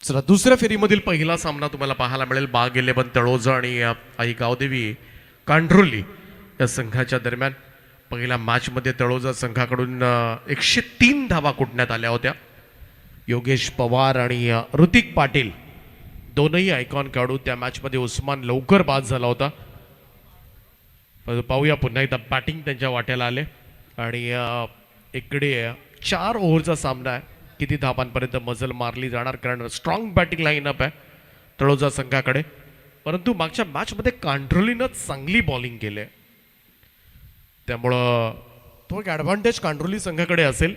चला दुसऱ्या फेरीमधील पहिला सामना तुम्हाला पाहायला मिळेल बाग 11 तळोजा आणि आई गावदेवी कांड्रोली या संघाच्या दरम्यान. पहिल्या मॅचमध्ये तळोजा संघाकडून 103 धावा कुटण्यात आल्या होत्या. योगेश पवार आणि ऋतिक पाटील दोनही आयकॉन खेळाडू त्या मॅचमध्ये. उस्मान लवकर बाद झाला होता. पाहूया पुन्हा एकदा बॅटिंग त्यांच्या वाट्याला आले आणि इकडे 4 ओव्हरचा सामना आहे. किती धावांपर्यंत मजल मारली जाणार कारण स्ट्रॉंग बॅटिंग लाईनअप आहे तळोजा संघाकडे. परंतु मागच्या मॅचमध्ये कांड्रोलीनं चांगली बॉलिंग केली आहे त्यामुळं तो एक ॲडव्हान्टेज कांड्रोली संघाकडे असेल.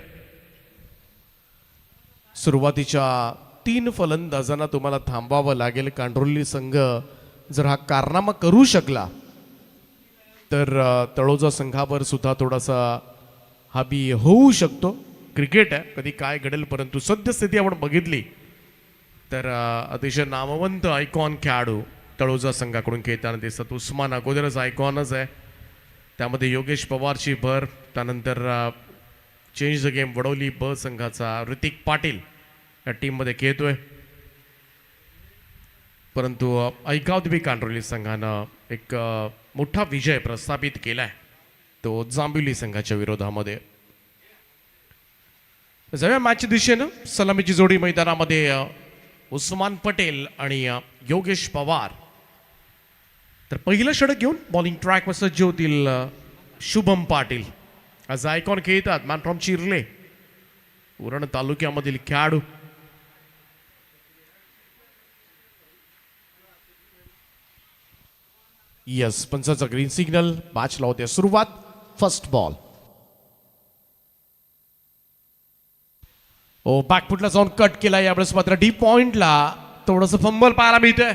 सुरुवातीच्या 3 फलंदाजांना तुम्हाला थांबवावं लागेल. कांड्रोली संघ जर हा कारनामा करू शकला तर तळोजा संघावर सुद्धा थोडासा हाबी होऊ शकतो. क्रिकेट आहे, कधी काय घडेल. परंतु सद्यस्थिती आपण बघितली तर अतिशय नामवंत आयकॉन खेळाडू तळोजा संघाकडून खेळताना दिसतात. उस्मान अगोदरच आयकॉनच आहे, त्यामध्ये योगेश पवारची भर. त्यानंतर चेंज द गेम वडवली ब संघाचा ऋतिक पाटील या टीममध्ये खेळतोय. परंतु ऐकावदेवी कांड्रोली संघानं एक मोठा विजय प्रस्थापित केलाय, तो जांभिवली संघाच्या विरोधामध्ये. जाऊया मॅचच्या दिशेनं. सलामीची जोडी मैदानामध्ये उस्मान पटेल आणि योगेश पवार. तर पहिलं षटक घेऊन बॉलिंग ट्रॅकवर सज्ज होतील शुभम पाटील. आज आयकॉन खेळतात, मॅन फ्रॉम चिर्ले, उरण तालुक्यामधील खेळाडू. यस, पंचाचा ग्रीन सिग्नल. मॅचला होते सुरुवात. First ball. ओ बॅकफुटला जाऊन कट केला. यावेळेस मात्र डीप पॉइंटला थोडंसं फंबल पाहायला मिळतंय.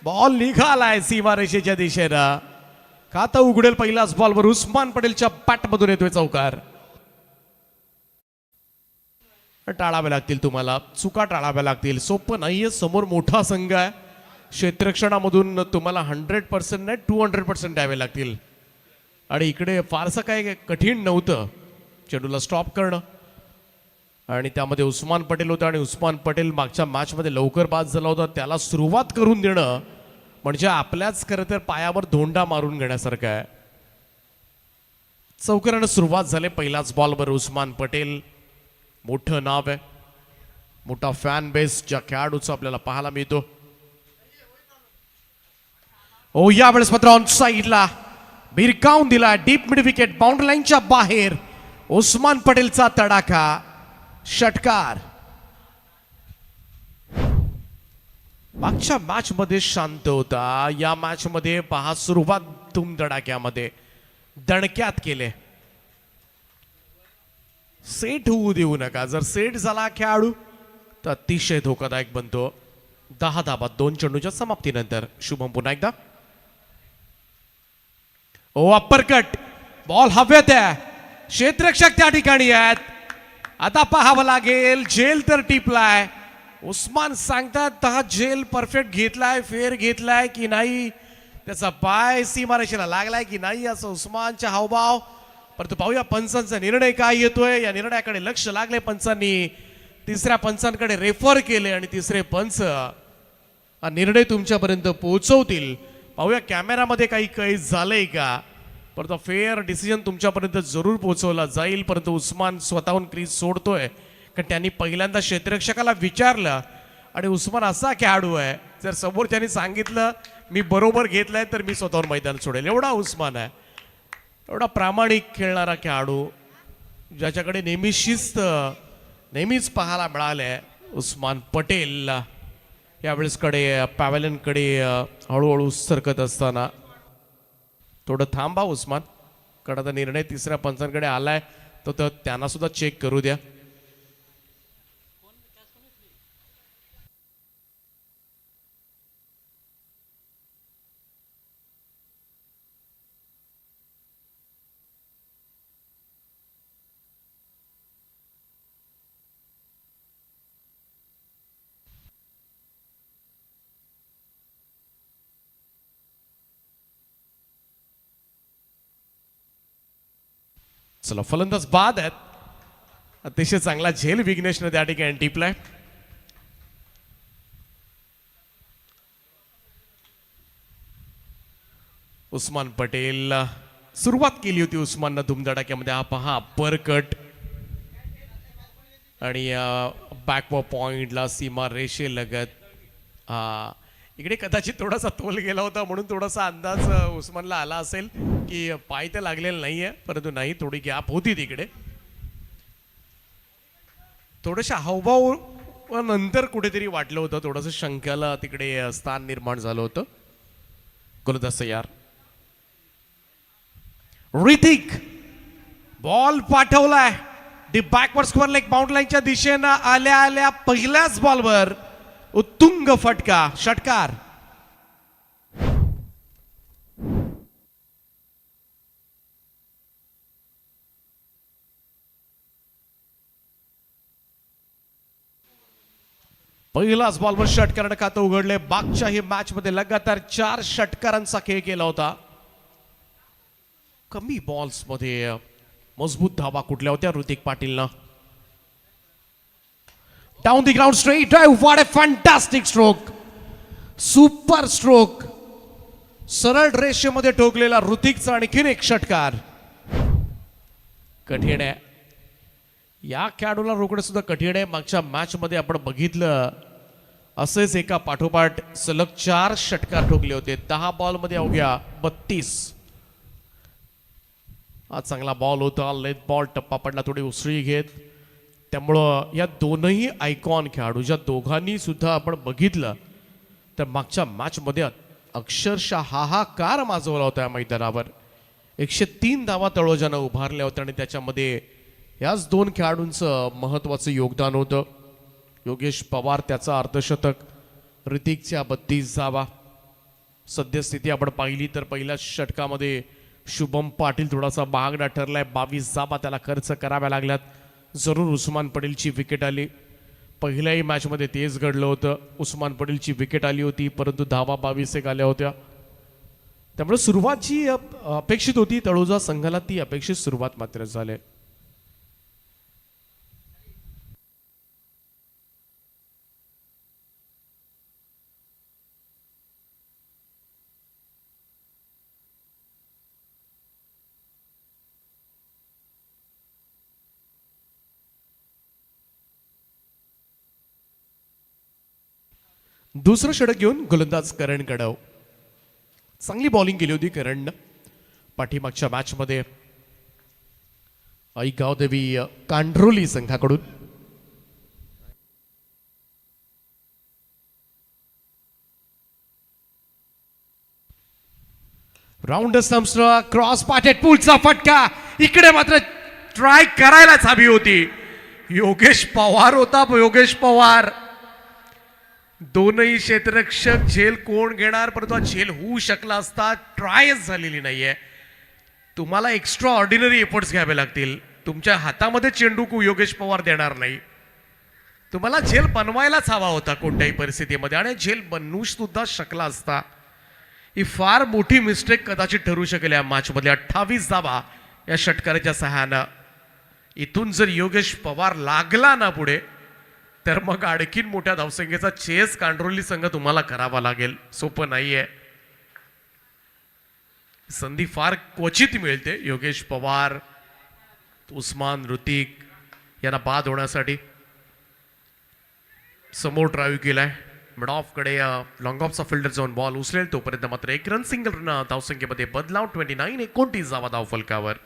बॉल निघालाय सीमारेषेच्या दिशेनं. खाता उघडेल पहिल्याच बॉलवर. उस्मान पटेलच्या बॅटमधून येतोय चौकार. टाळावे लागतील तुम्हाला, चुका टाळाव्या लागतील. सोपं नाहीये, समोर मोठा संघ आहे. क्षेत्ररक्षणामधून तुम्हाला 100% नाही 200% द्यावे लागतील. आणि इकडे फारसं काय कठीण नव्हतं चेंडूला स्टॉप करणं. आणि त्यामध्ये उस्मान पटेल होता आणि उस्मान पटेल मागच्या मॅचमध्ये लवकर बाद झाला होता. त्याला सुरुवात करून देणं म्हणजे आपल्याच खरं तर पायावर धोंडा मारून घेण्यासारखं आहे. चौकारानं सुरुवात झाली. पहिल्याच बॉलवर उस्मान पटेल. मोठं नाव आहे, मोठा फॅन बेस ज्या खेळाडूचा आपल्याला पाहायला मिळतो. ओ यावेळेस मात्र ऑन साईडला भिरकावून दिला. डीप मिड विकेट, बाउंड्री लाईनच्या बाहेर. उस्मान पटेलचा तडाखा, षटकार. मागच्या मॅच मध्ये शांत होता, या मॅच मध्ये पहा सुरुवात धूम धडाक्यामध्ये दणक्यात केले. सेट होऊ देऊ नका. जर सेट झाला खेळाडू तर अतिशय धोकादायक बनतो. 10 धावा 2 चेंडूच्या समाप्तीनंतर. शुभम पुन्हा एकदा. ओ अप्परकट, बॉल हवेत आहे. क्षेत्ररक्षक त्या ठिकाणी आहेत. आता पाहावं लागेल. झेल तर टिपलाय. उस्मान सांगतात हा झेल परफेक्ट घेतलाय, फेर घेतलाय की नाही, त्याचा पाय सीमारेषेला लागलाय की नाही, असं उस्मानच्या हावभाव. परंतु पाहूया पंचांचा निर्णय काय येतोय. या निर्णयाकडे लक्ष लागले पंचांनी. तिसऱ्या पंचांकडे रेफर केले आणि तिसरे पंच हा निर्णय तुमच्यापर्यंत पोहोचवतील. पाहूया कॅमेरामध्ये काही कैद झालंय का. परंतु फेअर डिसिजन तुमच्यापर्यंत जरूर पोहोचवला जाईल. परंतु उस्मान स्वतःहून क्रीज सोडतोय कारण त्यांनी पहिल्यांदा क्षेत्ररक्षकाला विचारलं. आणि उस्मान असा खेळाडू आहे, जर समोर त्यांनी सांगितलं मी बरोबर घेतलंय तर मी स्वतःहून मैदान सोडेल, एवढा उस्मान आहे. एवढा प्रामाणिक खेळणारा खेळाडू ज्याच्याकडे नेहमी शिस्त नेहमीच पाहायला मिळाले. उस्मान पटेल यावेळेस कडे पॅव्हलियनकडे हळूहळू सरकत असताना थोडं थांबा उस्मान, कारण आता निर्णय तिसऱ्या पंचांकडे आलाय तर त्यांना सुद्धा चेक करू द्या. चला फलंदाज बाद आहेत. अतिशय चांगला झेल विघ्नेशने त्या ठिकाणी टिपलाय. उस्मान पटेल सुरुवात केली होती उस्माननं धुमधडाक्यामध्ये. हा पहा परकट आणि बॅकवर पॉइंटला सीमा रेषे लगत. हा इकडे कदाचित थोडासा तोल गेला होता म्हणून थोडासा अंदाज उस्मानला आला असेल की पाय तर लागलेला नाहीये, परंतु नाही थोडी गॅप होती तिकडे. थोडंशा हावभाव नंतर कुठेतरी वाटलं होतं, थोडंसं शंकाला तिकडे स्थान निर्माण झालं होतं. गोलंदाज तयार. ऋतिक बॉल पाठवलाय D backward square leg bound लाईनच्या दिशेनं आल्या आल्या पहिल्याच बॉलवर उत्तुंग फटका, षटकार. पहिलाच बॉलवर षटकारानं खातं उघडले. मागच्याही मॅच मध्ये लगातार 4 षटकारांचा खेळ केला होता. कमी बॉल्स मध्ये मजबूत धावा कुठल्या होत्या ऋतिक पाटीलनं. Down the ground straight drive. What a fantastic stroke, super stroke. सरळ रेषेमध्ये ठोकलेला ऋतिकचा आणखीन एक षटकार. कठीण आहे या खेळाडूला रोखणं सुद्धा कठीण आहे. मागच्या मॅच मध्ये आपण बघितलं असेच एका पाठोपाठ सलग 4 षटकार ठोकले होते. 10 बॉल मध्ये अवघ्या 32. हा चांगला बॉल होता, लेथ बॉल टप्पा पडला थोडी उसळी घेत. त्यामुळं या दोनही आयकॉन खेळाडू ज्या दोघांनी सुद्धा आपण बघितलं तर मागच्या मॅच मध्ये अक्षरशः हाहाकार माजवला होता या मैदानावर. 103 धावा तळोजानं उभारल्या होत्या आणि त्याच्यामध्ये याच 2 खेळाडूंचं महत्वाचं योगदान होतं. योगेश पवार त्याचा अर्धशतक, ऋतिकच्या 32 धावा. सद्यस्थिती आपण पाहिली तर पहिल्या षटकामध्ये शुभम पाटील थोडासा महागडा ठरलाय. 22 धावा त्याला खर्च कराव्या लागल्यात. जरूर उस्मान पटेलची विकेट आली. पहिल्याही मॅच मध्ये तेच घडलं होतं. उस्मान पटेलची विकेट आली होती परंतु धावा 22 आल्या होत्या. त्यामुळे सुरुवात जी अपेक्षित होती तळोजा संघाला ती अपेक्षित सुरुवात मात्र झाली. दुसरं षटक घेऊन गोलंदाज करण कडव. चांगली बॉलिंग केली होती करणनं पाठीमागच्या मॅच मध्ये ऐगाव देवी कांड्रोली संघाकडून. राऊंड स्टंप्सला क्रॉस पाटेड पुलचा फटका. इकडे मात्र ट्राय करायलाच हवी होती. योगेश पवार होता. योगेश पवार दोनही क्षेत्ररक्षक झेल कोण घेणार, परंतु झेल होऊ शकला असता. ट्रायच झालेली नाहीये. तुम्हाला एक्स्ट्रा ऑर्डिनरी एफर्ट्स घ्यावे लागतील. तुमच्या हातामध्ये चेंडू योगेश पवार देणार नाही. तुम्हाला झेल बनवायलाच हवा होता कोणत्याही परिस्थितीमध्ये आणि झेल बनवू सुद्धा शकला असता. ही फार मोठी मिस्टेक कदाचित ठरू शकेल या मॅच मध्ये. 28 धावा या षटकाराच्या सहाय्यानं. इथून जर योगेश पवार लागला ना पुढे तर मग आणखीन मोठ्या धावसंख्येचा चेस कांड्रोली संघ तुम्हाला करावा लागेल. सोपं नाहीये. संधी फार क्वचित मिळते. योगेश पवार, उस्मान, ऋतिक यांना बाद होण्यासाठी. समोर ड्राईव्ह केलाय मिड ऑफ कडे. लॉंग ऑफचा फिल्डर जाऊन बॉल उचलेल तोपर्यंत मात्र 1 रन सिंगल रन धावसंख्येमध्ये बदलाव. 29 धावा धावफलकावर.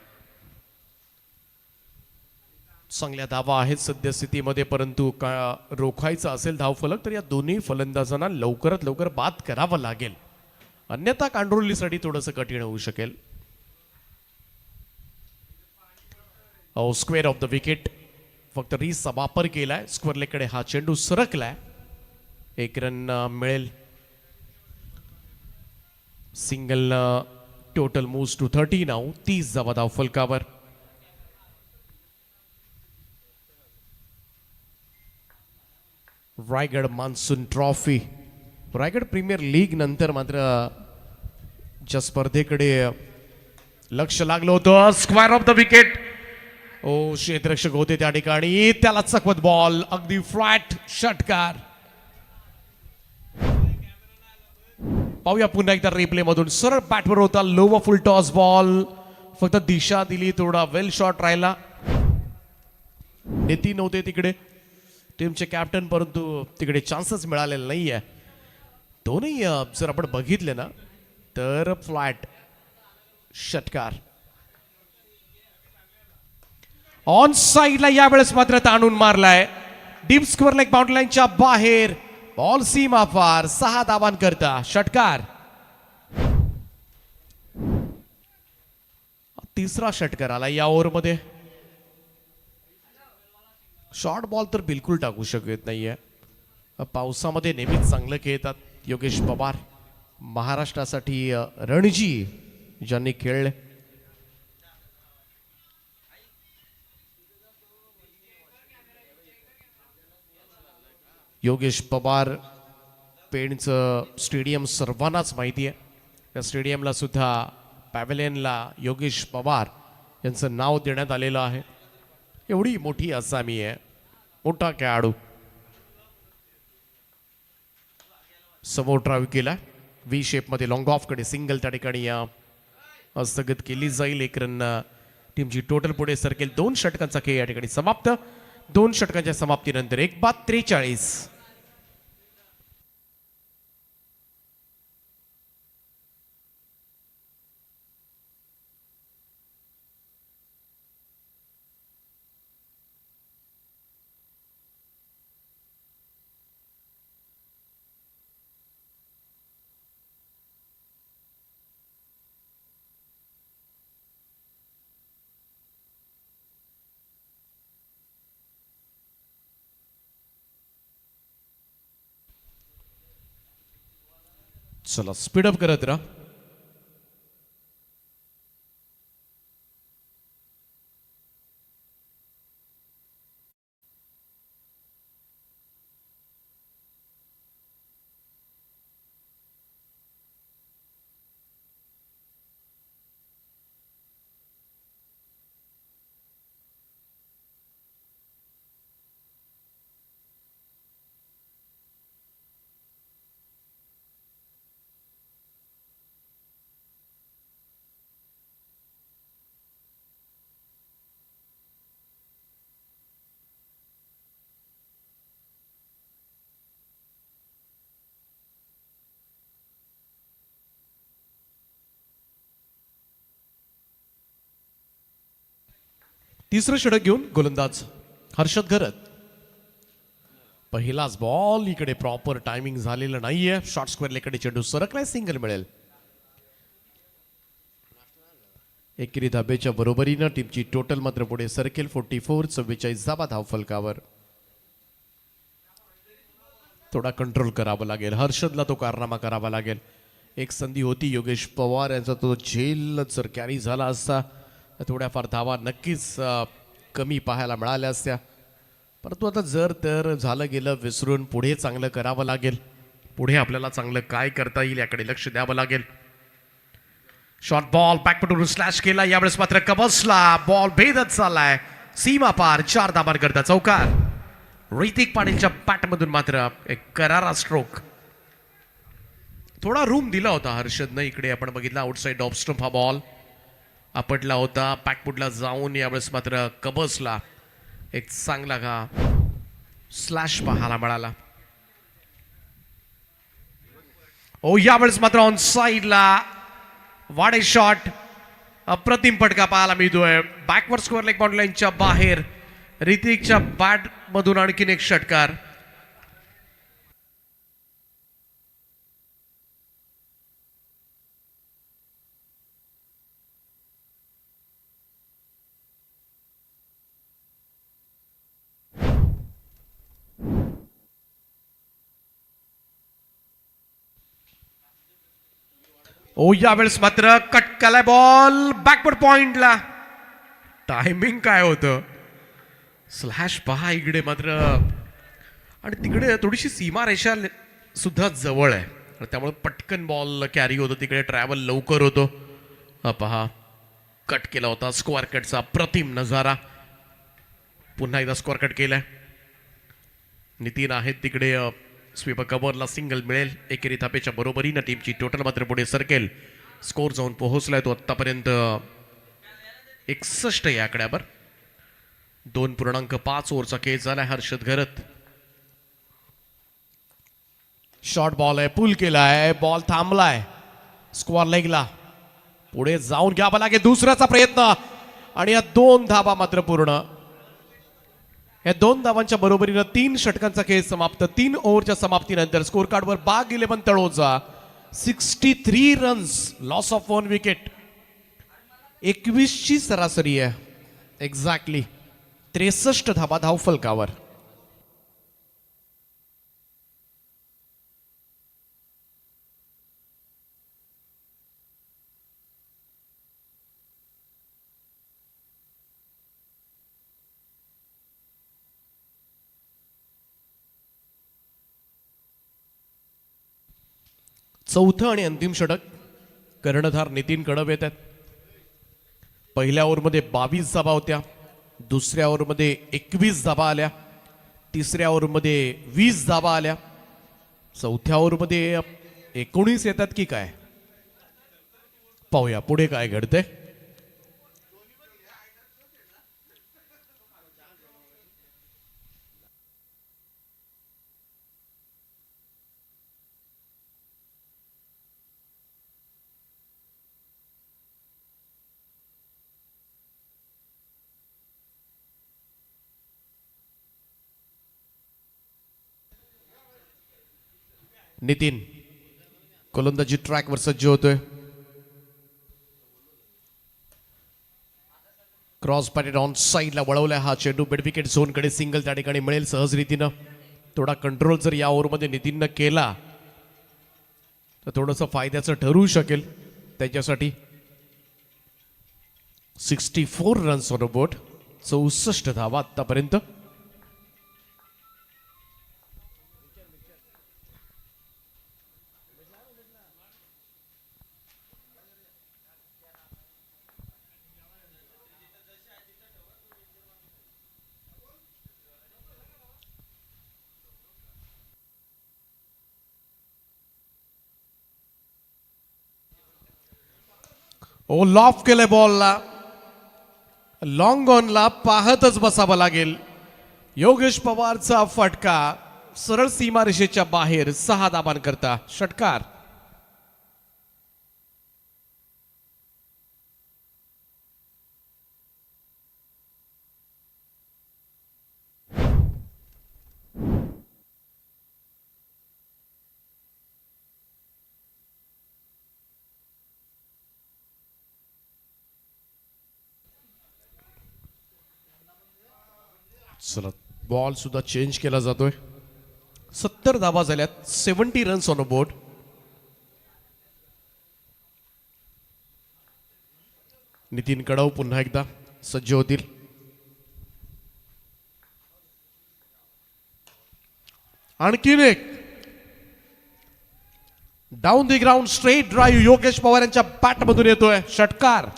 चांगल्या धावा आहेत सद्यस्थितीमध्ये परंतु रोखायचं असेल धावफलक तर या दोन्ही फलंदाजांना लवकरात लवकर बाद करावं लागेल. अन्यथा कांड्रोलीसाठी थोडंसं कठीण होऊ शकेल. Square off the wicket. फक्त रीसचा वापर केलाय. स्क्वेअर लेगकडे हा चेंडू सरकलाय. 1 रन मिळेल. Single total moves to 30 now. 30 धावा धावफलकावर. Raigad monsoon trophy. Raigad premier league नंतर मात्र ज्या स्पर्धेकडे लक्ष लागलं होतं. Square off the wicket. क्षेत्ररक्षक होते त्या ठिकाणी. त्याला चकवत बॉल अगदी फ्लॅट षटकार. पाहूया पुन्हा एकदा रिप्ले मधून. सरळ बॅटवर होता, लो व फुल टॉस बॉल, फक्त दिशा दिली, थोडा वेल शॉट राहिला. नितीन होते तिकडे टीमचे कॅप्टन, परंतु तिकडे चान्सेस मिळालेले नाहीये. दोन्ही जर आपण बघितले ना तर फ्लॅट षटकार. ऑन साइडला यावेळेस मात्र ताणून मारलाय. डीप स्क्वेअर लेग बाउंड्री लाईनच्या बाहेर, बॉल सीमा पार, 6 धावांकरता षटकार. तिसरा षटकार आला या ओव्हरमध्ये. शॉर्ट बॉल तर बिलकुल टाकू शकत नाहीये. पावसामध्ये नेहमीच चांगलं खेळतात योगेश पवार. महाराष्ट्रासाठी रणजी ज्यांनी खेळले. योगेश पवार पेणचं स्टेडियम सर्वांनाच माहिती आहे. त्या स्टेडियमला सुद्धा पॅव्हेलियनला योगेश पवार यांचं नाव देण्यात आलेलं आहे. एवढी मोठी आसामी आहे, मोठा खेळाडू. समोर ड्राईव्ह केला, व्ही शेप मध्ये लॉंग ऑफ कडे सिंगल त्या ठिकाणी स्थगित केली जाईल. 1 रन टीमची टोटल पुढे सरकेल. 2 षटकांचा खेळ या ठिकाणी समाप्त. 2 षटकांच्या समाप्तीनंतर 1:43. चला स्पीडअप करत राहा. तिसरं षटक घेऊन गोलंदाज हर्षद घरत. पहिलाच बॉल इकडे प्रॉपर टायमिंग झालेलं नाहीये. शॉर्ट स्क्वेअर लेकडे चेंडू सरकलाय, सिंगल मिळेल. एकेरी धाब्याच्या बरोबरीनं टीमची टोटल मात्र पुढे सरकेल. 44. 44 धाबा धावफलकावर. थोडा कंट्रोल करावा लागेल हर्षदला, तो कारनामा करावा लागेल. एक संधी होती योगेश पवार यांचा, तो झेल जर कॅरी झाला असता थोड्याफार धावा नक्कीच कमी पाहायला मिळाल्या असत्या. परंतु आता जर तर झालं गेलं विसरून पुढे चांगलं करावं लागेल. पुढे आपल्याला चांगलं काय करता येईल याकडे लक्ष द्यावं लागेल. शॉर्ट बॉल बॅकपटून स्लॅश केला. यावेळेस मात्र कबसला बॉल भेदत चाललाय, सीमा पार, 4 धाबांकरता चौकार. ऋतिक पाटीलच्या बॅटमधून मात्र एक करारा स्ट्रोक. थोडा रूम दिला होता हर्षदनं. इकडे आपण बघितला आउटसाइड ऑफ स्टंप हा बॉल आपटला होता. पॅकपुटला जाऊन यावेळेस मात्र कबसला एक चांगला का स्लॅश पाहायला मिळाला. ओ यावेळेस मात्र ऑन साइडला वाडे शॉट, अप्रतिम फटका पाहायला मिळतोय. बॅकवर्ड स्कोअर लेग बाउंड्री लाईनच्या बाहेर. ऋतिकच्या बॅट मधून आणखीन एक षटकार. ओ यावेळेस मात्र कट केलाय बॉल बॅकवर्ड पॉइंटला. टायमिंग काय होतं, स्लॅश पहा इकडे मात्र, आणि तिकडे थोडीशी सीमा रेषा सुद्धा जवळ आहे, त्यामुळे पटकन बॉल कॅरी होतो, तिकडे ट्रॅव्हल लवकर होतो. पहा कट केला होता, स्क्वेअर कटचा प्रतिम नजारा. पुन्हा एकदा स्क्वेअर कट केलाय. नितीन आहेत तिकडे स्वीपर कव्हरला सिंगल मिळेल. एकेरी धापेच्या बरोबरीनं टीमची टोटल मात्र पुढे सरकेल. स्कोर जाऊन पोहोचलाय तो आतापर्यंत 61 या आकड्यावर. 2.5 ओव्हरचा खेळ झालाय. हर्षद घरत शॉर्ट बॉल आहे, पुल केलाय, बॉल थांबलाय स्क्वेअर लेगला. पुढे जाऊन घ्यावा लागेल दुसऱ्याचा प्रयत्न आणि या 2 धाबा मात्र पूर्ण. या 2 धावांच्या बरोबरीनं 3 षटकांचा खेळ समाप्त. 3 ओव्हरच्या समाप्तीनंतर स्कोर कार्डवर बाग 11 Taloja 63 runs, loss of 1 wicket. 21 ची सरासरी आहे एक्झॅक्टली. 63 धाबा धावफलकावर. चौथं आणि अंतिम षटक कर्णधार नितीन कडब येतात. पहिल्या ओव्हरमध्ये 22 धाबा होत्या, दुसऱ्या ओव्हरमध्ये 21 धाबा आल्या, तिसऱ्या ओव्हरमध्ये 20 धाबा आल्या, चौथ्या ओव्हरमध्ये 19 येतात की काय पाहूया पुढे काय घडतंय. नितीन गोलंदाजी ट्रॅकवर सज्ज होतोय. क्रॉस पॅटेड ऑन साईडला वळवलाय हा चेंडू. मिड विकेट झोनकडे सिंगल त्या ठिकाणी मिळेल सहज रीतीनं. थोडा कंट्रोल जर या ओव्हरमध्ये नितीननं केला तर थोडंसं फायद्याचं ठरू शकेल त्याच्यासाठी. 64 रन्स ऑन बोर्ड, 64 धावा आतापर्यंत. ओ लॉफ केलंय बॉलला, लॉंग ऑनला पाहतच बसावं लागेल. योगेश पवारचा फटका सरळ सीमारेषेच्या बाहेर 6 धाबांकरता षटकार. चला बॉल सुद्धा चेंज केला जातोय. 70 धावा झाल्यात, 70 रन्स ऑन बोर्ड. नितीन कडव पुन्हा एकदा सज्ज होतील. आणखीन एक down the ground straight drive Yogesh Pawar यांच्या बॅटमधून येतोय षटकार.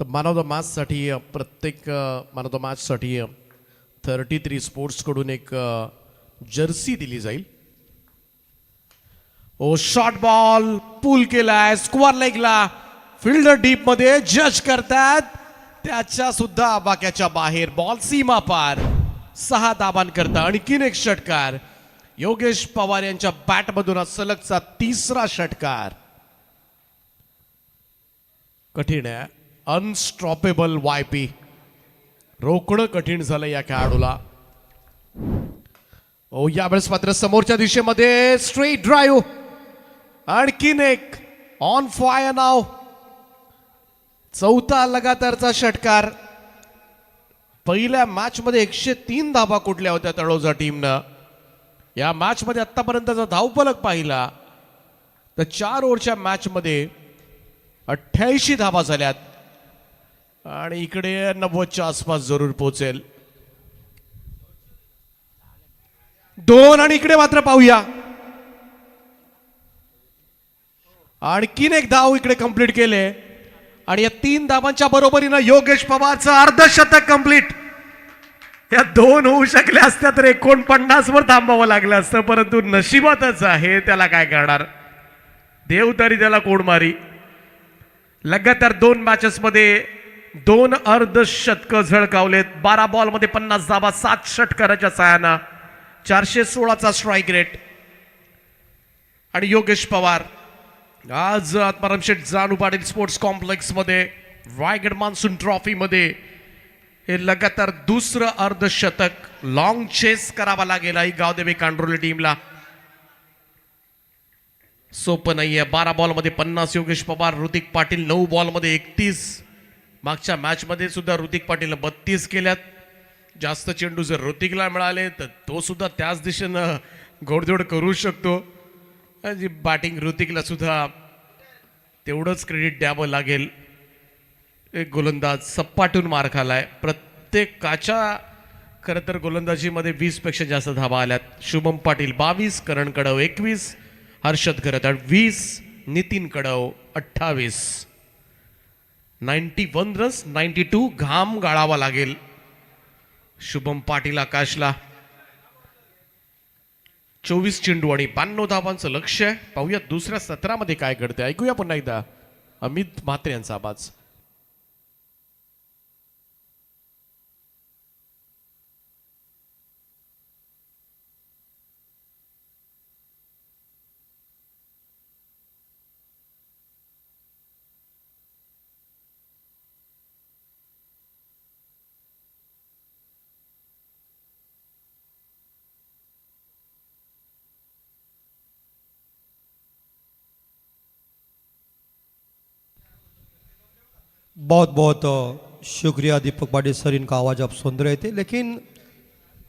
तर मॅन ऑफ द मॅच साठी प्रत्येक मॅन ऑफ द मॅच साठी 33 स्पोर्ट्स कडून एक जर्सी दिली जाईल. ओ शॉर्ट बॉल पुल केलाय स्क्वेअर लेगला. फिल्डर डीप मध्ये जज करतात, त्याच्या सुद्धा आबाक्याच्या बाहेर. बॉल सीमा पार. 6 धाबांकरता आणखीन एक षटकार. योगेश पवार यांच्या बॅटमधून हा सलगचा 3रा षटकार. कठीण आहे. Unstoppable YP. रोखणं कठीण झालं या खेळाडूला. ओ यावेळेस मात्र समोरच्या दिशेमध्ये स्ट्रेट ड्राईव्ह. आणखीन एक ऑन फायर नाव. 4था लगातारचा षटकार. पहिल्या मॅच मध्ये 103 धाबा कुठल्या होत्या तळोजा टीमनं. या मॅच मध्ये आतापर्यंतचा धावफलक पाहिला तर 4 ओव्हरच्या मॅच मध्ये 88 धाबा झाल्यात आणि इकडे 90च्या आसपास जरूर पोहोचेल. 2 आणि इकडे मात्र पाहूया आणखीन एक धाव इकडे कंप्लीट केले आणि या 3 धावांच्या बरोबरीनं योगेश पवारचं अर्धशतक कंप्लीट. या 2 होऊ शकल्या असत्या तर 49 वर थांबावं लागलं असतं, परंतु नशिबातच आहे, त्याला काय करणार, देव तरी त्याला कोण मारी. लगातार 2 मॅचेस मध्ये 2 अर्धशतक झळकावलेत. 12 बॉल मध्ये 50 धावा, 7 षटकाराच्या साहाय्यानं 416चा स्ट्राईक रेट. आणि योगेश पवार आज आत्माराम शेठ जानू पाटील स्पोर्ट्स कॉम्प्लेक्स मध्ये रायगड मान्सून ट्रॉफी मध्ये हे लगातार दुसरं अर्धशतक. लॉंग चेस करावा लागेल ही गावदेवी कांडोली टीमला, सोपं नाहीये. 12 बॉल मध्ये 50 योगेश पवार, ऋतिक पाटील 9 बॉल मध्ये 31. मागच्या मॅच मध्ये सुद्धा ऋतिक पाटील 32 केल्यात. जास्त चेंडू जर ऋतिकला मिळाले तर तो सुद्धा त्याच दिशेनं घोडदौड करू शकतो. बॅटिंग ऋतिकला सुद्धा तेवढंच क्रेडिट द्यावं लागेल. एक गोलंदाज सपाटून मार खालाय. प्रत्येकाच्या खरं तर गोलंदाजीमध्ये 20 पेक्षा जास्त धावा आल्यात. शुभम पाटील 22, करण कडव 21, हर्षद घरत 20, नितीन कडव 28. 91 रन्स, 92. घाम गाळावा लागेल शुभम पाटील आकाशला. 24 चेंडू आणि 92 धावांचं लक्ष्य आहे. पाहूया दुसऱ्या सत्रामध्ये काय घडते. ऐकूया पुन्हा एकदा अमित म्हात्रे यांचा आवाज. बहुत बहुत शुक्रिया दीपक पाटिल सर, इनका आवाज़ आप सुन रहे थे, लेकिन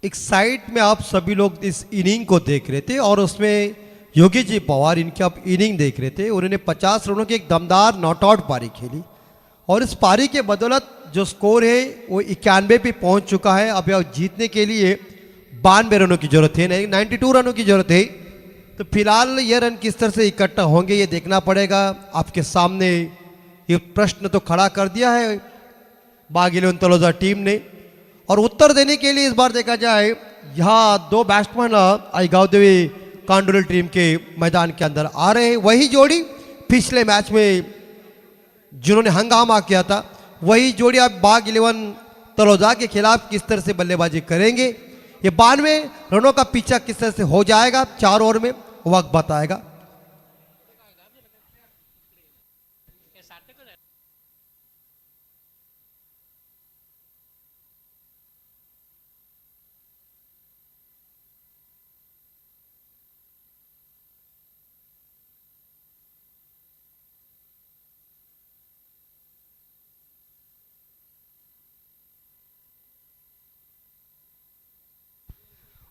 एक साइड में आप सभी लोग इस इनिंग को देख रहे थे और उसमें योगेश जी पवार इनकी आप इनिंग देख रहे थे. उन्होंने 50 रनों की एक दमदार नॉट आउट पारी खेली और इस पारी के बदौलत जो स्कोर है वो 91 पे पहुंच चुका है. अब यह जीतने के लिए 92 रनों की जरूरत है, नहीं 92 रनों की जरूरत है. तो फिलहाल ये रन किस तरह से इकट्ठा होंगे ये देखना पड़ेगा. आपके सामने ये प्रश्न तो खड़ा कर दिया है बाग इलेवन तलोजा टीम ने, और उत्तर देने के लिए इस बार देखा जाए यहाँ 2 बैट्समैन आई गावदेवी कांडोली टीम के मैदान के अंदर आ रहे हैं. वही जोड़ी पिछले मैच में जिन्होंने हंगामा किया था, वही जोड़ी अब बाग इलेवन तलोजा के खिलाफ किस तरह से बल्लेबाजी करेंगे. ये 92 रनों का पीछा किस तरह से हो जाएगा 4 ओवर में, वक्त बताएगा.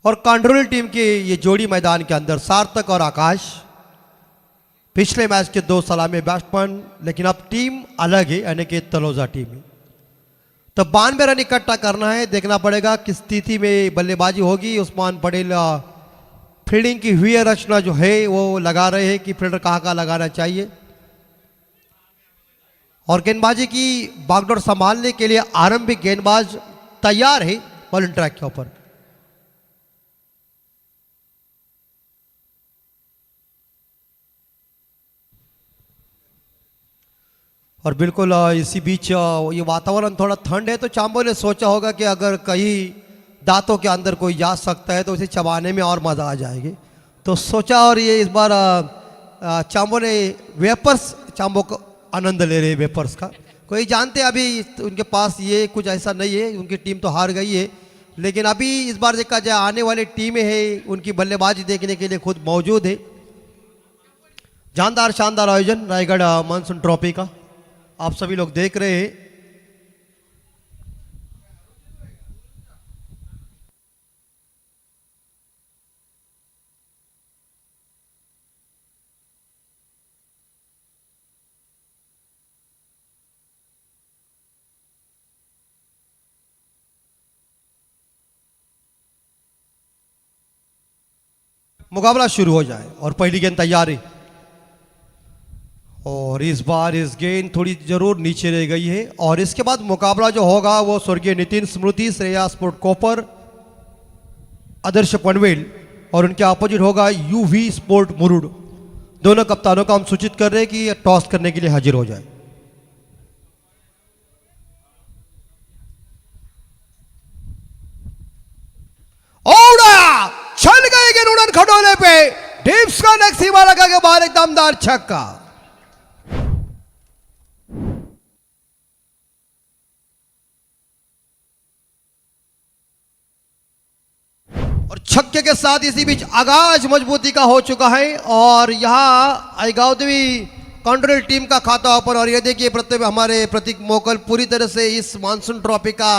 और कांडोली टीम की ये जोड़ी मैदान के अंदर सार्थक और आकाश, पिछले मैच के 2 सलामी बैट्समैन, लेकिन अब टीम अलग है, यानी कि तलोजा टीम है. तो 92 रन इकट्ठा करना है. देखना पड़ेगा किस स्थिति में बल्लेबाजी होगी. उस्मान पटेल फील्डिंग की हुई रचना जो है वो लगा रहे हैं कि फील्डर कहाँ कहाँ लगाना चाहिए, और गेंदबाजी की बागडोर संभालने के लिए आरंभिक गेंदबाज तैयार है बॉलिंग ट्रैक के ऊपर. और बिल्कुल इसी बीच ये वातावरण थोड़ा ठंड है, तो चांबो ने सोचा होगा कि अगर कहीं दांतों के अंदर कोई जा सकता है तो उसे चबाने में और मज़ा आ जाएगी, तो सोचा. और ये इस बार चांबो ने वेपर्स, चांबो को आनंद ले रहे वेपर्स का. कोई जानते अभी उनके पास ये कुछ ऐसा नहीं है, उनकी टीम तो हार गई है, लेकिन अभी इस बार देखा जाए आने वाली टीमें हैं उनकी बल्लेबाजी देखने के लिए खुद मौजूद है. जानदार शानदार आयोजन रायगढ़ मानसून ट्रॉफी का आप सभी लोग देख रहे हैं. मुकाबला शुरू हो जाए। और पहली गेंद तैयारी, और इस बार इस गेंद थोड़ी जरूर नीचे रह गई है। और इसके बाद मुकाबला जो होगा वो स्वर्गीय नितिन स्मृति श्रेया स्पोर्ट कोपर आदर्श पनवेल और उनके अपोजिट होगा यूवी स्पोर्ट मुरुड। दोनों कप्तानों को हम सूचित कर रहे हैं कि टॉस करने के लिए हाजिर हो जाए। चल गए गेंद उड़न खटोले पे, डिप्स का नेक्स्ट सीमा लगा के बाहर एक दमदार छक्का। और छक्के के साथ इसी बीच आगाज मजबूती का हो चुका है। और यहां आईगावदेवी कंट्रोल टीम का खाता ओपन। और ये देखिए हमारे प्रतीक मोकल पूरी तरह से इस मानसून ट्रॉफी का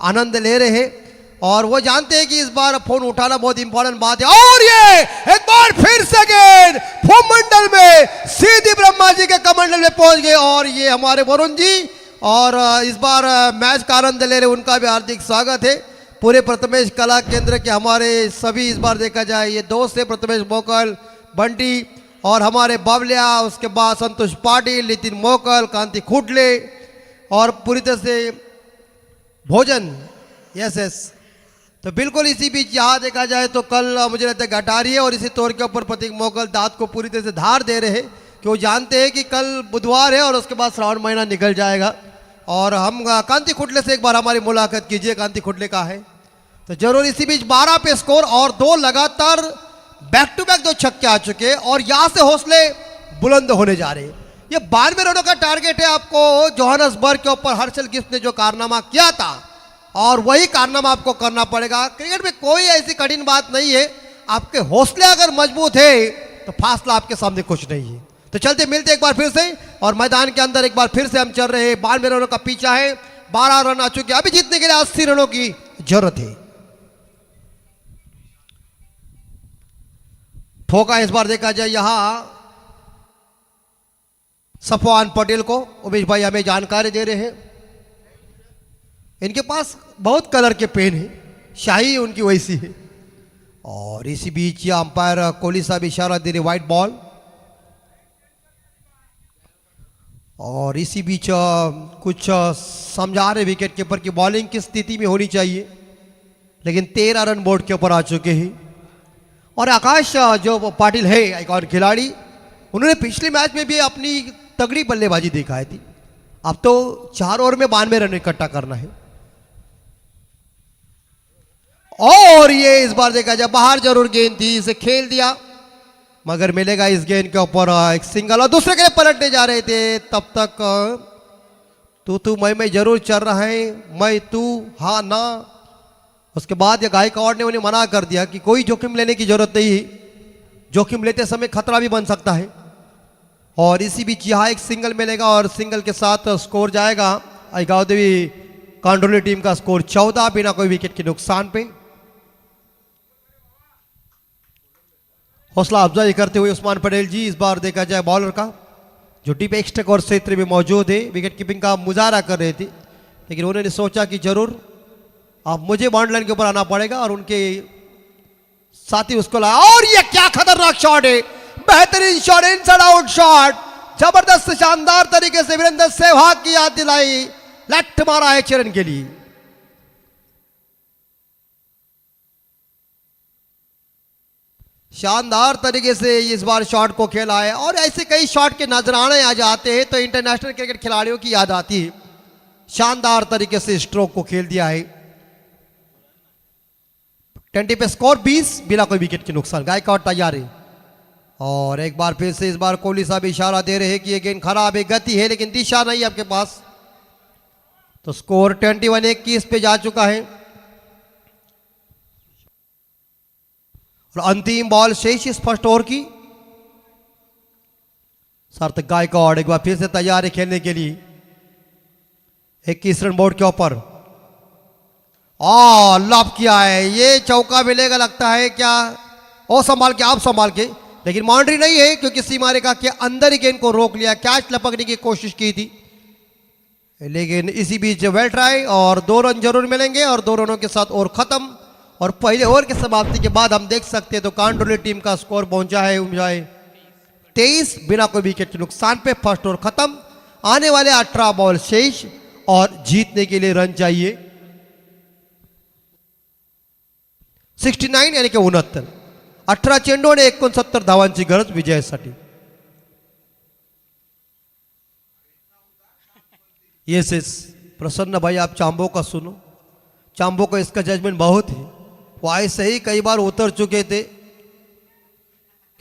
आनंद ले रहे हैं और वो जानते हैं कि इस बार फोन उठाना बहुत इंपॉर्टेंट बात है। और ये एक बार फिर से गेंद भूमंडल में सीधी ब्रह्मा जी के कमंडल में पहुंच गए। और ये हमारे वरुण जी और इस बार मैच का आनंद ले रहे, उनका भी हार्दिक स्वागत है। पूरे प्रथमेश कला केंद्र के हमारे सभी, इस बार देखा जाए ये दोस्त है, प्रथमेश मोकल, बंटी और हमारे बावलिया, उसके बाद संतोष पाटिल, नितिन मोकल, कांति खुडले और पूरी तरह से भोजन। यस तो बिल्कुल इसी बीच यहाँ देखा जाए तो कल मुझे लगता है गटारी है और इसी तौर के ऊपर प्रतीक मोकल दांत को पूरी तरह से धार दे रहे हैं कि वो जानते हैं कि कल बुधवार है और उसके बाद श्रावण महीना निकल जाएगा। और हम कांति खुडले से एक बार हमारी मुलाकात कीजिए, कांति खुडले का है तो जरूर। इसी बीच 12 पे स्कोर और 2 लगातार बैक टू बैक 2 छक्के आ चुके और यहां से हौसले बुलंद होने जा रहे हैं। ये 92 रनों का टारगेट है आपको जोहानसबर्ग के ऊपर हर्षल गिफ्ट ने जो कारनामा किया था और वही कारनामा आपको करना पड़ेगा। क्रिकेट में कोई ऐसी कठिन बात नहीं है, आपके हौसले अगर मजबूत है तो फासला आपके सामने कुछ नहीं है। तो चलते मिलते एक बार फिर से और मैदान के अंदर एक बार फिर से हम चल रहे हैं। 92 रनों का पीछा है, 12 रन आ चुके, अभी जीतने के लिए 80 रनों की जरूरत है। ठोका इस बार देखा जाए यहां सफवान पटेल को, उमेश भाई हमें जानकारी दे रहे हैं। इनके पास बहुत कलर के पेन है, शाही उनकी वैसी है। और इसी बीच ये अंपायर कोहली साहब इशारा दे रहे व्हाइट बॉल। और इसी बीच कुछ समझा रहे विकेट कीपर की बॉलिंग किस स्थिति में होनी चाहिए, लेकिन 13 रन बोर्ड के ऊपर आ चुके हैं। और आकाश जो पाटिल है एक और खिलाड़ी, उन्होंने पिछले मैच में भी अपनी तगड़ी बल्लेबाजी दिखाई थी। अब तो 4 ओवर में 92 रन इकट्ठा करना है। और ये इस बार देखा जाए बाहर जरूर गेंद थी, इसे खेल दिया मगर मिलेगा इस गेंद के ऊपर एक सिंगल। और दूसरे के लिए पलटने जा रहे थे तब तक तू मैं जरूर चल रहा है, मैं तू हाँ ना। उसके बाद ये गायकवाड़ ने उन्हें मना कर दिया कि कोई जोखिम लेने की जरूरत नहीं है, जोखिम लेते समय खतरा भी बन सकता है। और इसी बीच यहाँ एक सिंगल मिलेगा और सिंगल के साथ स्कोर जाएगा आईगावदेवी कांडोली टीम का स्कोर 14 बिना कोई विकेट के नुकसान पे। हौसला अफजाई करते हुए उस्मान पटेल जी इस बार देखा जाए बॉलर का जो डीप एक्स्ट्रा और क्षेत्र में मौजूद है, विकेट कीपिंग का मुजाहरा कर रहे थे, लेकिन उन्होंने सोचा कि जरूर अब मुझे बाउंड्री लाइन के ऊपर आना पड़ेगा और उनके साथी उसको लाया। और ये क्या खतरनाक शॉट है, बेहतरीन शॉट, इनसाइड आउट शॉट, जबरदस्त शानदार तरीके से वीरेंद्र सहवाग की याद दिलाई, लेफ्ट मारा है चरण के लिए। शानदार तरीके से इस बार शॉट को खेला है। और ऐसे कई शॉट के नजराने आ जाते हैं तो इंटरनेशनल क्रिकेट खिलाड़ियों की याद आती है। शानदार तरीके से स्ट्रोक को खेल दिया है। 20 पे स्कोर 20 बिना कोई विकेट के नुकसान। गायकवाड़ तैयार है और एक बार फिर से इस बार कोहली साहब इशारा दे रहे हैं कि ये गेंद खराब है, गति है लेकिन दिशा नहीं आपके पास। तो स्कोर 21-21 पे जा चुका है और अंतिम बॉल शेष इस फर्स्ट ओवर की। सार्थक गायकवाड़ एक बार फिर से तैयार है खेलने के लिए। 21 रन बोर्ड के ऊपर लॉब किया है, ये चौका मिलेगा लगता है क्या, ओ संभाल के, आप संभाल के, लेकिन बाउंड्री नहीं है क्योंकि सीमा रेखा के अंदर ही गेंद को रोक लिया। कैच लपकने की कोशिश की थी लेकिन इसी बीच वेल ट्राई और 2 रन जरूर मिलेंगे और 2 रनों के साथ और खत्म। और पहले ओवर की समाप्ति के बाद हम देख सकते हैं तो कांडोली टीम का स्कोर पहुंचा है 23 बिना कोई विकेट के नुकसान पे फर्स्ट ओवर खत्म। आने वाले 18 बॉल शेष और जीतने के लिए रन चाहिए 69 यानी की 69। 18 चेंडू आणि 69 धावांची गरज विजयासाठी। यस प्रसन्न भाई, आप चांबो का सुनो। चांबो का इसका जजमेंट बहुत है, वो ऐसे ही कई बार उतर चुके थे,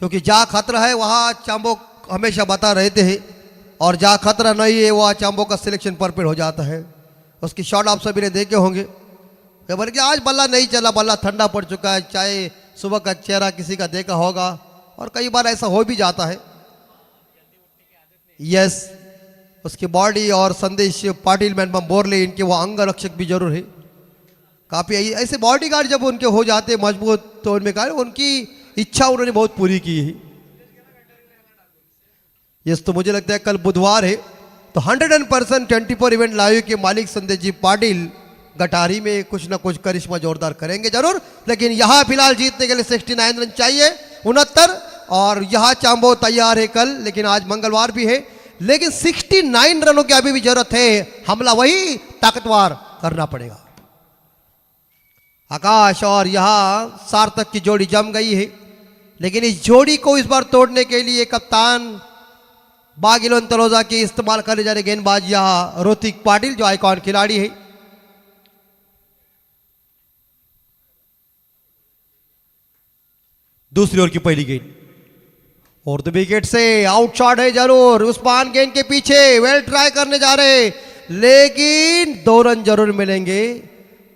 क्योंकि जहाँ खतरा है वहाँ चांबो हमेशा बता रहते हैं और जहाँ खतरा नहीं है वहाँ चांबो का सिलेक्शन परफेक्ट हो जाता है। उसकी शॉट आप सभी ने देखे होंगे। बल्कि आज बल्ला नहीं चला, बल्ला ठंडा पड़ चुका है, चाहे सुबह का चेहरा किसी का देखा होगा और कई बार ऐसा हो भी जाता है। यस, उसकी बॉडी और संदेश पाटिल मैनबम बोरले इनके वो अंग रक्षक भी जरूर है। काफ़ी ऐसे बॉडीगार्ड जब उनके हो जाते मजबूत तो उनमें कहा उनकी इच्छा उन्होंने बहुत पूरी की है। यस, तो मुझे लगता है कल बुधवार है तो 100% 24 इवेंट लाइव के मालिक संदेश जी पाटिल गटारी में कुछ ना कुछ करिश्मा जोरदार करेंगे जरूर। लेकिन यहाँ फिलहाल जीतने के लिए 69 रन चाहिए 69, और यहाँ चांबो तैयार है कल, लेकिन आज मंगलवार भी है। लेकिन 69 रनों की अभी भी जरूरत है, हमला वही ताकतवर करना पड़ेगा। आकाश और यहाँ सार्थक की जोड़ी जम गई है, लेकिन इस जोड़ी को इस बार तोड़ने के लिए कप्तान बागिलोन तलोजा के इस्तेमाल करने जा रहे गेंदबाज यहाँ ऋतिक पाटिल जो आइकॉन खिलाड़ी है। दूसरी ओवर की पहली गेंद और तो विकेट से आउट शॉट है जरूर। उस्मान गेंद के पीछे वेल ट्राई करने जा रहे, लेकिन 2 रन जरूर मिलेंगे।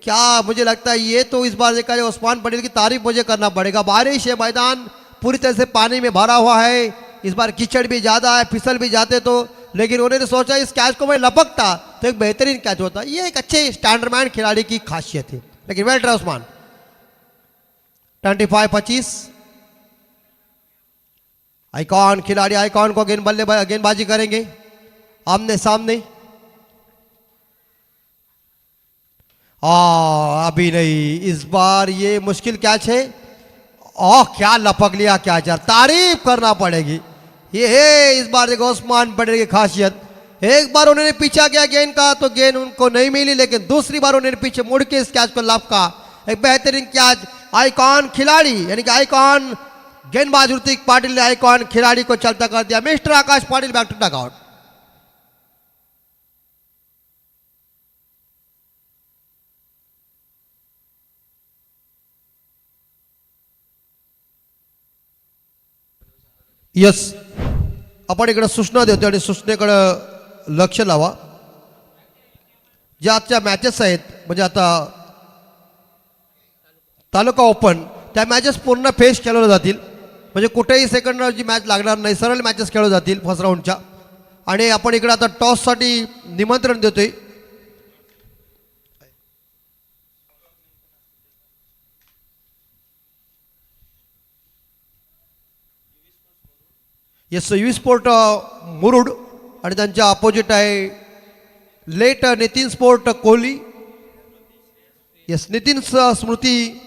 क्या मुझे लगता है ये तो इस बार देखा जाए उस्मान पटेल की तारीफ मुझे करना पड़ेगा। बारिश है, मैदान पूरी तरह से पानी में भरा हुआ है, इस बार कीचड़ भी ज़्यादा है, फिसल भी जाते तो, लेकिन उन्होंने सोचा इस कैच को मैं लपकता तो एक बेहतरीन कैच होता। ये एक अच्छे स्टैंडर्डमैन खिलाड़ी की खासियत है, लेकिन वेल ट्राई उस्मान। 25-25 आइकॉन खिलाड़ी आइकॉन को गेंदबाजी करेंगे आमने सामने। अभी नहीं, इस बार ये मुश्किल कैच है। क्या लपक लिया कैच यार, तारीफ करना पड़ेगी। ये है इस बार देखो उस्मान पटेल की खासियत। एक बार उन्होंने पीछा किया गेंद का तो गेंद उनको नहीं मिली, लेकिन दूसरी बार उन्होंने पीछे मुड़ के इस कैच को लपका। एक बेहतरीन कैच आइकॉन खिलाड़ी यानी कि आइकॉन गेंदबाज ऋतिक पाटिल ने आइकॉन खिलाड़ी को चलता कर दिया। Mister Akash Patil back to dugout. Yes, आपण इकडे सूचना देतो आणि सूचनेकडे लक्ष लावा। ज्या आजच्या मॅचेस आहेत म्हणजे आता तालुका ओपन त्या मॅचेस पूर्ण फेस खेळवल्या जातील, म्हणजे कुठेही सेकंड राऊंडची मॅच लागणार नाही, सरळ मॅचेस खेळवल्या जातील फर्स्ट राऊंडच्या। आणि आपण इकडे आता टॉससाठी निमंत्रण देतोय। येस, युवी स्पोर्ट मुरुड आणि त्यांच्या अपोजिट आहे late Nitin sport Kohli. Yes, Nitin Smriti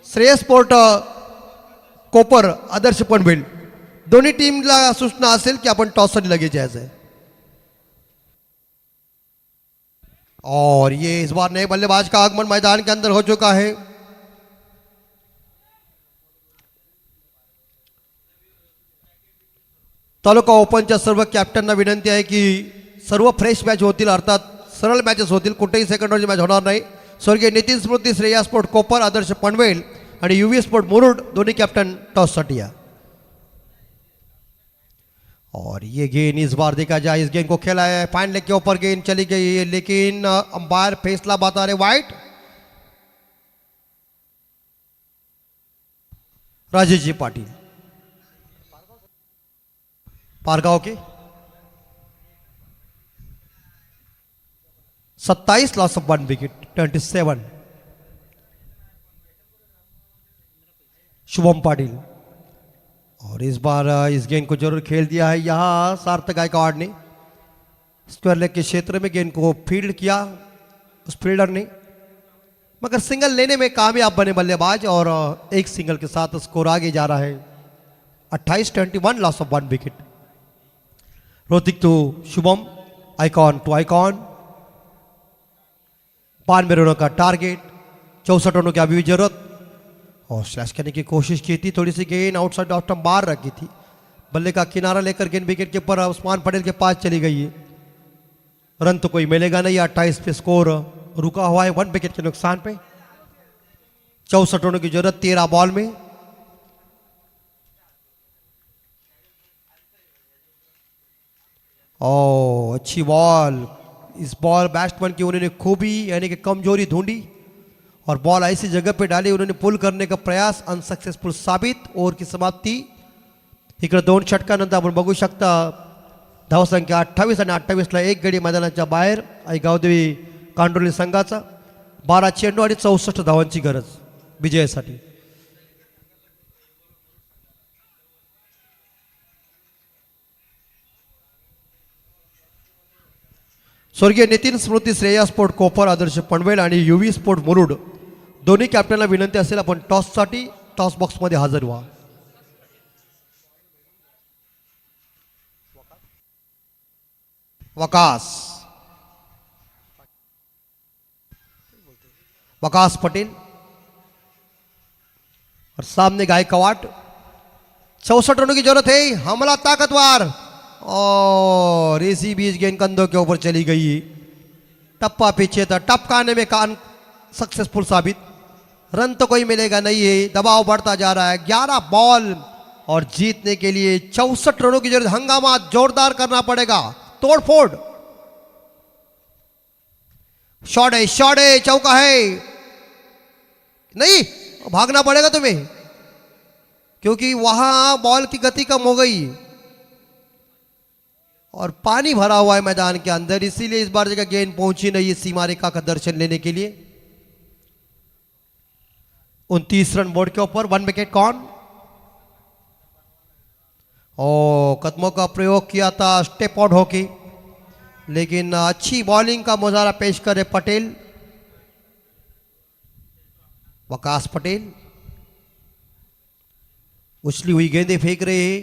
Shreyas sport Kopar Adarsh Panvel. दोन्ही टीमला सूचना असेल की आपण टॉससाठी लगेच जायचं है। और ये इस बार नए बल्लेबाज का आगमन मैदान के अंदर हो चुका है। तालुका ओपनच्या सर्व कॅप्टनना विनंती आहे की सर्व फ्रेश मॅच होतील, अर्थात सरळ मॅचेस होतील, कुठेही सेकंड राऊंडची मॅच होणार नाही। स्वर्गीय नितीन स्मृती श्रेया स्पोर्ट कोपर आदर्श पनवेल आणि यूवी स्पोर्ट मुरुड दोनों कैप्टन टॉस साठी है। और ये गेंद इस बार देखा जाए इस गेंद को खेला है फाइन लेग के ऊपर, गेंद चली गई है, लेकिन अंपायर फैसला बता रहे वाइट। राजेश जी पाटिल पारगांव के 27 loss of 1 wicket 27। Shubham Patil और इस बार इस गेंद को जरूर खेल दिया है यहाँ सार्थक गायकवाड़ ने। स्क्वायर लेग के क्षेत्र में गेंद को फील्ड किया उस फील्डर ने। मगर सिंगल लेने में कामयाब बने बल्लेबाज और एक सिंगल के साथ स्कोर आगे जा रहा है 28-21, loss of 1 wicket. Hrithik to Shubham, icon to icon, 92 रनों का टारगेट, 64 रनों की अभी भी जरूरत। और स्लैश करने की कोशिश की थी, थोड़ी सी गेंद आउटसाइड ऑफ स्टंप बाहर रखी थी, बल्ले का किनारा लेकर गेंद विकेट के ऊपर उस्मान पटेल के पास चली गई है। रन तो कोई मिलेगा नहीं, 28 पे स्कोर रुका हुआ है 1 विकेट के नुकसान पे। 64 रनों की जरूरत 13 बॉल में। ओ अच्छी बॉल, इस बॉल बैट्समैन की उन्होंने खूबी यानी कि कमजोरी ढूंढी और बॉल ऐसी जगह पे डाली, उन्होंने पुल करने का प्रयास अनसक्सेसफुल साबित। ओव्हर की समाप्ती। इकडे 2 षटकानंतर आपण बघू शकता धावसंख्या 28 आणि 28ला एक गडी मैदानाच्या बाहेर आई गावदेवी कांडोली संघाचा। 12 चेंडू आणि 64 धावांची गरज विजयासाठी। स्वर्गीय नितीन स्मृती श्रेया स्पोर्ट कोपर, आदर्श पनवेल आणि युवी स्पोर्ट मुरुड दोन्ही कॅप्टनला विनंती असेल आपण टॉससाठी टॉस बॉक्समध्ये हजर व्हा। वकास पटेल और सामने गायकवाड। 64 रनों की जरूरत है, हमला ताकतवर और इसी बीच गेंद कंधों के ऊपर चली गई। टप्पा पीछे था, टपकाने में कान सक्सेसफुल साबित। रन तो कोई मिलेगा नहीं है, दबाव बढ़ता जा रहा है। 11 बॉल और जीतने के लिए 64 रनों की जरूरत। हंगामा जोरदार करना पड़ेगा, तोड़फोड़। शॉट है, चौका है, नहीं भागना पड़ेगा तुम्हें क्योंकि वहां बॉल की गति कम हो गई और पानी भरा हुआ है मैदान के अंदर, इसीलिए इस बार जगह गेंद पहुंची नहीं है सीमा रेखा का दर्शन लेने के लिए। 29 रन बोर्ड के ऊपर, 1 विकेट कौन। कदमों का प्रयोग किया था स्टेप आउट होके, लेकिन अच्छी बॉलिंग का मुजाहरा पेश करे पटेल, वकास पटेल। उछली हुई गेंदें फेंक रहे हैं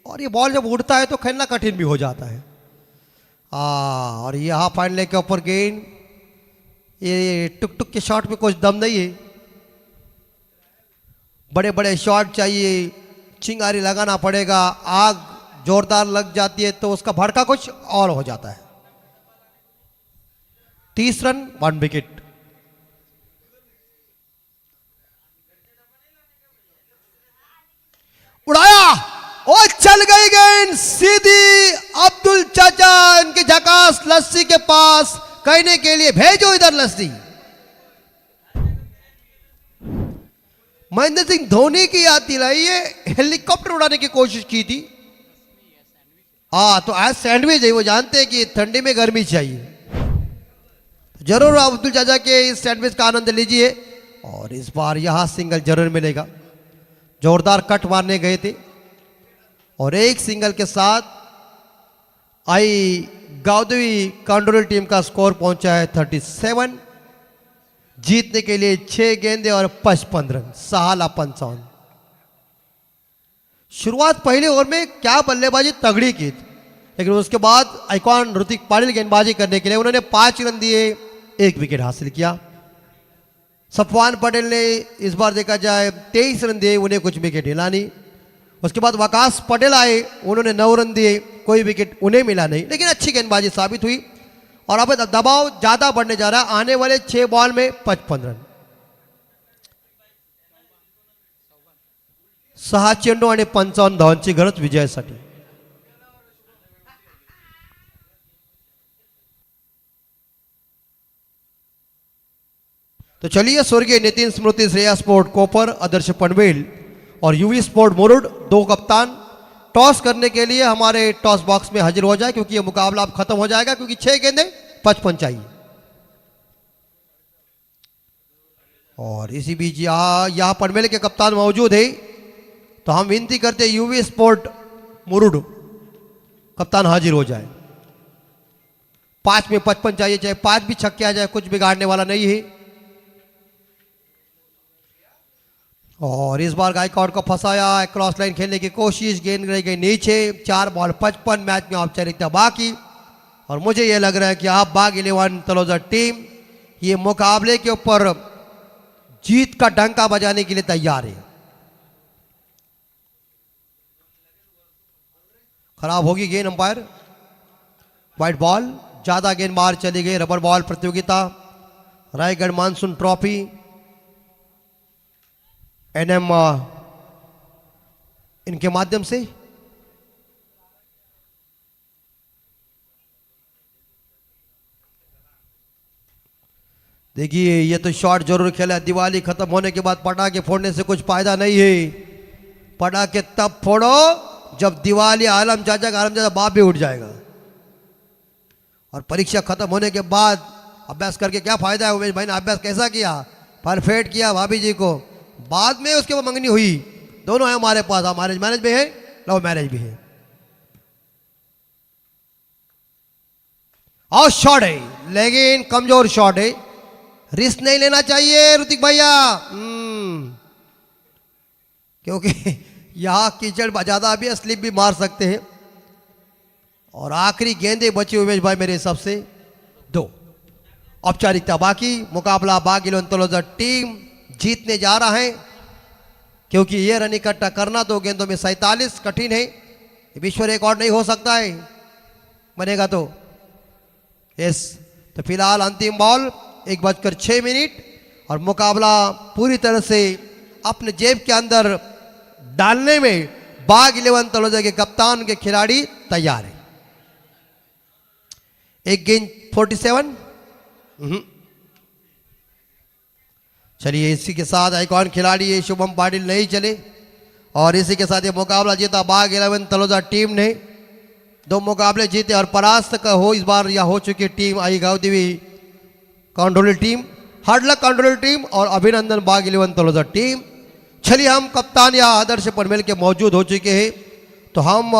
और ये बॉल जब उड़ता है तो खेलना कठिन भी हो जाता है। और यहां फाइनल के ऊपर गेंद, ये टुक टुक के शॉट में कुछ दम नहीं है, बड़े बड़े शॉट चाहिए, चिंगारी लगाना पड़ेगा। आग जोरदार लग जाती है तो उसका भड़का कुछ और हो जाता है। 30 रन 1 विकेट। उड़ाया और चल गई गेंद सीधी अब्दुल चाचा इनके झकास लस्सी के पास, कहने के लिए भेजो इधर लस्सी। महेंद्र सिंह धोनी की याद दिलाई है, हेलीकॉप्टर उड़ाने की कोशिश की थी। तो आज सैंडविच है, वो जानते हैं कि ठंडी में गर्मी चाहिए। जरूर अब्दुल चाचा के इस सैंडविच का आनंद लीजिए। और इस बार यहां सिंगल जरूर मिलेगा। जोरदार कट मारने गए थे और एक सिंगल के साथ आई गावदेवी कांडोली टीम का स्कोर पहुंचा है 37। जीतने के लिए 6 गेंदे और 55 रन, 6-55। शुरुआत पहले ओवर में क्या बल्लेबाजी तगड़ी की थी, लेकिन उसके बाद आइकॉन ऋतिक पाटिल गेंदबाजी करने के लिए उन्होंने 5 रन दिए, 1 विकेट हासिल किया। सफवान पटेल ने इस बार देखा जाए 23 रन दिए, उन्हें कुछ विकेट हिला नहीं। उसके बाद वकास पटेल आए, उन्होंने 9 रन दिए, कोई विकेट उन्हें मिला नहीं, लेकिन अच्छी गेंदबाजी साबित हुई। और अब दबाव ज्यादा बढ़ने जा रहा है, आने वाले 6 बॉल में 55 रन। 6 चेंडू आणि 55 धावांची गरज विजयासाठी। तो चलिए स्वर्गीय नितिन स्मृति श्रेया स्पोर्ट कोपर, आदर्श पनवेल और यूवी स्पोर्ट मुरुड 2 कप्तान टॉस करने के लिए हमारे टॉस बॉक्स में हाजिर हो जाए, क्योंकि यह मुकाबला अब खत्म हो जाएगा, क्योंकि 6 गेंदें 55 चाहिए। और इसी बीच यहां पनवेल के कप्तान मौजूद है, तो हम विनती करते हैं यूवी स्पोर्ट मुरुड कप्तान हाजिर हो जाए। 5 में 55 चाहिए, चाहे 5 भी छक्के आ जाए, कुछ बिगाड़ने वाला नहीं है। और इस बार गायकवाड़ को फंसाया, क्रॉस लाइन खेलने की कोशिश, गेंद रह गई नीचे। 4 बॉल 55, मैच में औपचारिकता बाकी। और मुझे ये लग रहा है कि आप बाग 11 तलोजा टीम ये मुकाबले के ऊपर जीत का डंका बजाने के लिए तैयार है। खराब होगी गेंद, अंपायर वाइट बॉल। ज्यादा गेंद बाहर चली गई। रबर बॉल प्रतियोगिता रायगढ़ मानसून ट्रॉफी एनएम इनके माध्यम से देखिए, ये तो शॉट जरूर खेला। दिवाली खत्म होने के बाद पटाखे फोड़ने से कुछ फायदा नहीं है। पटाखे तब फोड़ो जब दिवाली आलम चाचा बाप भी उठ जाएगा। और परीक्षा खत्म होने के बाद अभ्यास करके क्या फायदा है। उमेश भाई ने अभ्यास कैसा किया, परफेक्ट किया भाभी जी को। बाद में उसके वो मंगनी हुई। दोनों है हमारे पास, हमारे मैरिज भी है, लव मैरिज भी है। और शॉट है, लेकिन कमजोर शॉट है। रिस्क नहीं लेना चाहिए ऋतिक भैया, क्योंकि यहां कीचड़ ज्यादा भी, स्लिप भी मार सकते हैं। और आखिरी गेंदे बची उमेश भाई मेरे हिसाब से 2। औपचारिकता बाकी। मुकाबला बाग 11 तलोजा टीम जीतने जा रहा है, क्योंकि ये रन इकट्ठा करना 2 गेंदों में 47 कठिन है। विश्व रिकॉर्ड नहीं हो सकता है, बनेगा तो यस। तो फिलहाल अंतिम बॉल 1:06 और मुकाबला पूरी तरह से अपने जेब के अंदर डालने में बाग 11 तलोजा के कप्तान के खिलाड़ी तैयार है। एक गेंद 47। चलिए, इसी के साथ आइकॉन खिलाड़ी है शुभम पाटिल नहीं चले और इसी के साथ ये मुकाबला जीता बाग 11 तलोजा टीम ने। 2 मुकाबले जीते और परास्त का हो इस बार या हो चुकी टीम आई गांव देवी कांडोली टीम, हार्डलक कांडोली टीम और अभिनंदन बाग 11 तलोजा टीम। चलिए, हम कप्तान या आदर्श पर मिल के मौजूद हो चुके हैं, तो हम